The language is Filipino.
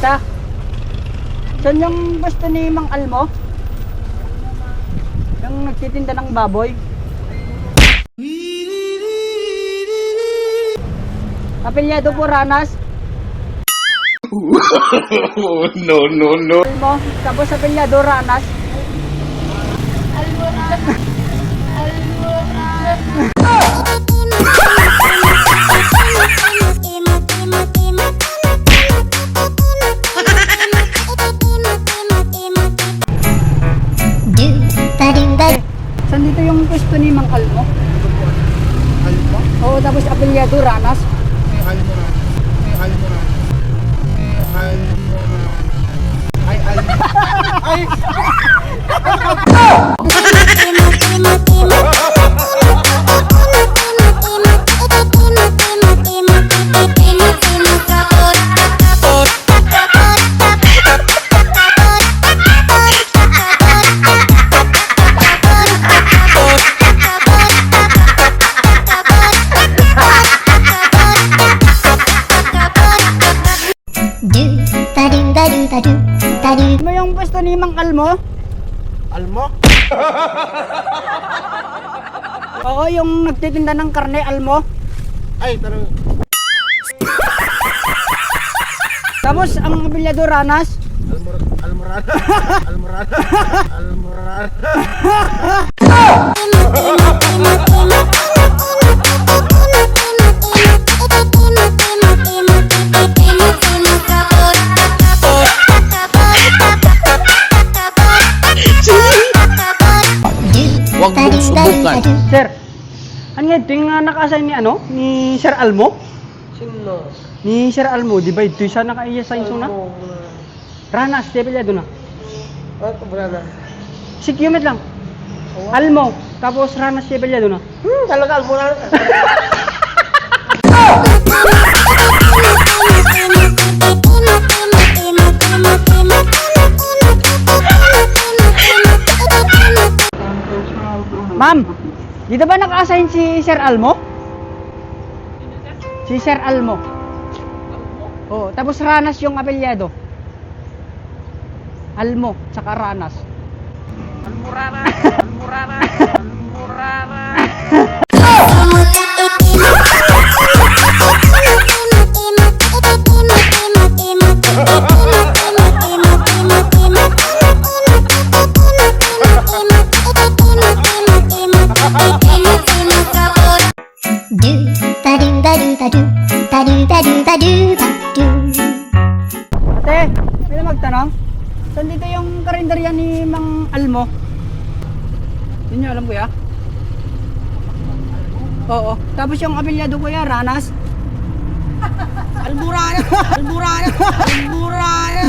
isa. Saan yung gusto ni Mang Almo? Yung nagtitinda ng baboy. Apelyado po Ranas. No. Almo, tapos apelyado Ranas. Saan dito yung pwesto ni Mang Almo? Almo? Oo, tapos apelyado Ranas. May Almoran. May Almoran. May Almoran. Ay, Almo. Ay! Ano yung pwesto ni Mang Almo? Almo? Oo, yung nagtitinda ng karne, Almo. Ay, tarong. Tapos ang apelyado Ranas. Almoran. Almoran. Almoran. Huwag mong subukan. Sir, ano yan? Ito yung naka-assign ni ano? Ni Sir Almo? Sino? Ni Sir Almo, di ba? Ito yung sa naka-assign na? Ranas, di apelyado na. Ano ito, brother? Si Qmet lang. Almo, tapos Ranas, di apelyado na. Talaga, Almoran. Ma'am, dito ba naka-assign si Sir Almo? Si Sir Almo. Oo, tapos Ranas yung apelyado. Almo, tsaka Ranas. Almorana. Almorana. Almorana. Ate, may magtanong? Saan dito yung karinderya ni Mang Almo? Yun nyo alam kuya? Oo. Tapos yung apelyado kuya, Ranas. Almorana. Almorana. Almorana.